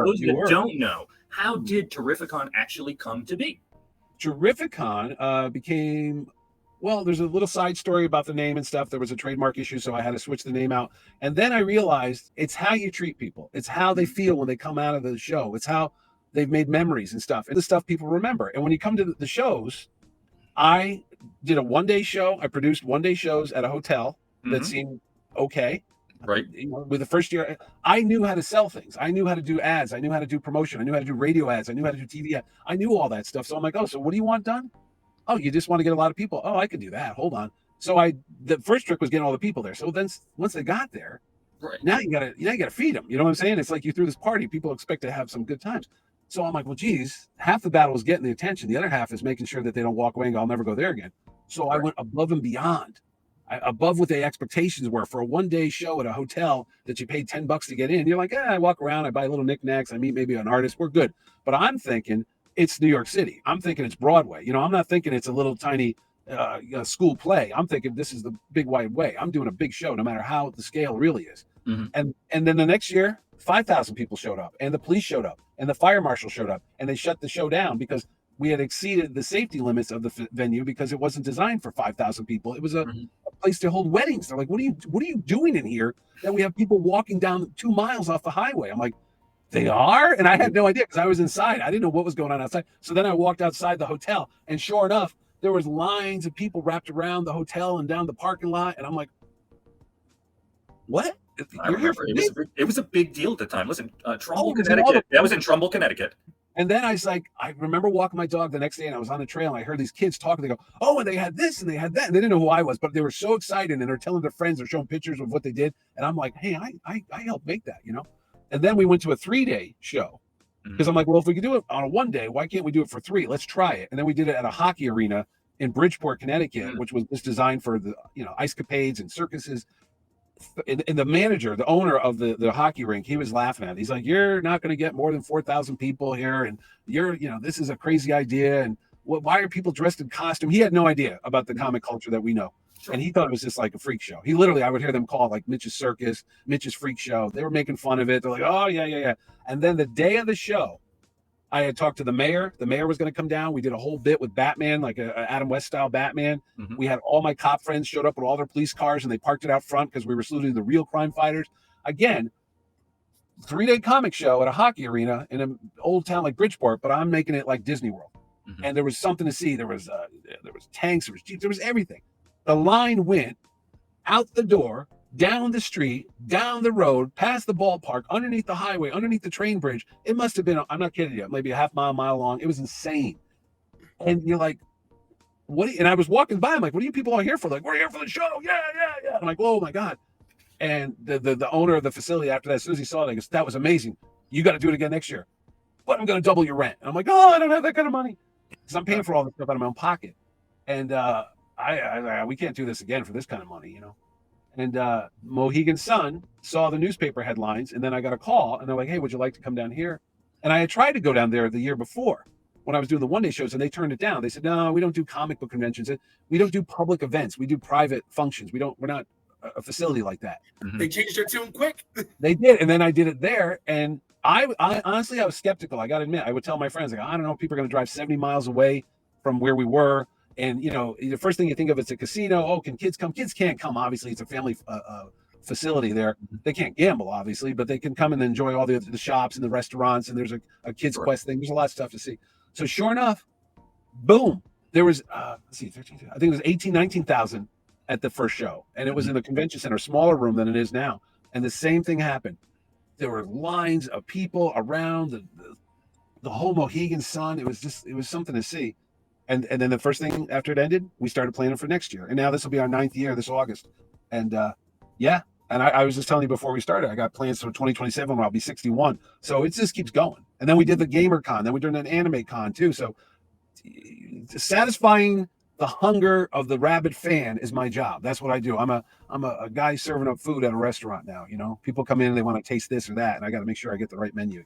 those You that were. don't know, how did Terrificon actually come to be? Terrificon became, well, there's a little side story about the name and stuff. There was a trademark issue, so I had to switch the name out. And then I realized it's how you treat people. It's how they feel when they come out of the show. It's how they've made memories and stuff. And the stuff people remember. And when you come to the shows, I did a one-day show. I produced one-day shows at a hotel that seemed okay. Right. You know, with the first year, I knew how to sell things. I knew how to do ads. I knew how to do promotion. I knew how to do radio ads. I knew how to do TV ads. I knew all that stuff. So I'm like, oh, so what do you want done? Oh, you just want to get a lot of people. Oh, I can do that. Hold on. So the first trick was getting all the people there. So then once they got there, right, now you gotta feed them. You know what I'm saying? It's like you threw this party. People expect to have some good times. So I'm like, well, geez, half the battle is getting the attention. The other half is making sure that they don't walk away and go, I'll never go there again. So I went above and beyond. Above what the expectations were for a one-day show at a hotel that you paid $10 to get in. You're like, I walk around, I buy little knickknacks, I meet maybe an artist, we're good. But I'm thinking it's New York City. I'm thinking it's Broadway. You know, I'm not thinking it's a little tiny school play. I'm thinking this is the big wide way. I'm doing a big show, no matter how the scale really is. And then the next year, 5,000 people showed up, and the police showed up, and the fire marshal showed up, and they shut the show down because we had exceeded the safety limits of the venue because it wasn't designed for 5,000 people. It was a place to hold weddings. They're like, what are you doing in here that we have people walking down 2 miles off the highway? I'm like, they are? And I had no idea because I was inside. I didn't know what was going on outside. So then I walked outside the hotel, and sure enough, there was lines of people wrapped around the hotel and down the parking lot. And I'm like, what? You're here for it was a big deal at the time. Listen, Trumbull, was Connecticut. That was in Trumbull, Connecticut. And then I remember walking my dog the next day, and I was on the trail, and I heard these kids talking. They go, oh, and they had this and they had that. And they didn't know who I was, but they were so excited, and they're telling their friends, they're showing pictures of what they did. And I'm like, hey, I helped make that, you know? And then we went to a 3-day show because I'm like, well, if we could do it on a 1 day, why can't we do it for 3? Let's try it. And then we did it at a hockey arena in Bridgeport, Connecticut, which was just designed for the, ice capades and circuses. And the manager, the owner of the hockey rink, he was laughing at it. He's like, you're not going to get more than 4,000 people here. And this is a crazy idea. And why are people dressed in costume? He had no idea about the comic culture that we know. And he thought it was just like a freak show. He literally, I would hear them call it like Mitch's Circus, Mitch's Freak Show. They were making fun of it. They're like, oh, yeah. And then the day of the show, I had talked to the mayor. The mayor was going to come down. We did a whole bit with Batman, like a Adam West style Batman. We had all my cop friends showed up with all their police cars, and they parked it out front because we were saluting the real crime fighters. Again, 3-day comic show at a hockey arena in an old town like Bridgeport, but I'm making it like Disney World. And there was something to see. There was tanks, there was jeeps, there was everything. The line went out the door, down the street, down the road, past the ballpark, underneath the highway, underneath the train bridge. It must have been, I'm not kidding you, maybe a half mile long. It was insane. And you're like, what? And I was walking by, I'm like, what are you people all here for? Like, we're here for the show. Yeah. I'm like, oh my God. And the owner of the facility after that, as soon as he saw it, he goes, that was amazing. You got to do it again next year. But I'm going to double your rent. And I'm like, oh, I don't have that kind of money. Because I'm paying for all this stuff out of my own pocket. And we can't do this again for this kind of money, you know? And Mohegan Sun saw the newspaper headlines, and then I got a call, and they're like, hey, would you like to come down here? And I had tried to go down there the year before when I was doing the one-day shows, and they turned it down. They said, no, we don't do comic book conventions. We don't do public events. We do private functions. We're not a facility like that. They changed their tune quick. They did, and then I did it there, and I honestly, I was skeptical. I got to admit, I would tell my friends, like, I don't know if people are going to drive 70 miles away from where we were. And, the first thing you think of is a casino. Oh, can kids come? Kids can't come. Obviously, it's a family facility there. They can't gamble, obviously, but they can come and enjoy all the shops and the restaurants. And there's a Kids Quest thing. There's a lot of stuff to see. So sure enough, boom, there was, 13, I think it was 18, 19,000 at the first show. And it was in the convention center, smaller room than it is now. And the same thing happened. There were lines of people around the whole Mohegan Sun. It was something to see. And then the first thing after it ended, we started planning for next year. And now this will be our 9th year this August. And and I was just telling you before we started, I got plans for 2027 when I'll be 61. So it just keeps going. And then we did the Gamer Con. Then we did an Anime Con too. So satisfying the hunger of the rabid fan is my job. That's what I do. I'm a guy serving up food at a restaurant now. People come in and they want to taste this or that. And I got to make sure I get the right menu,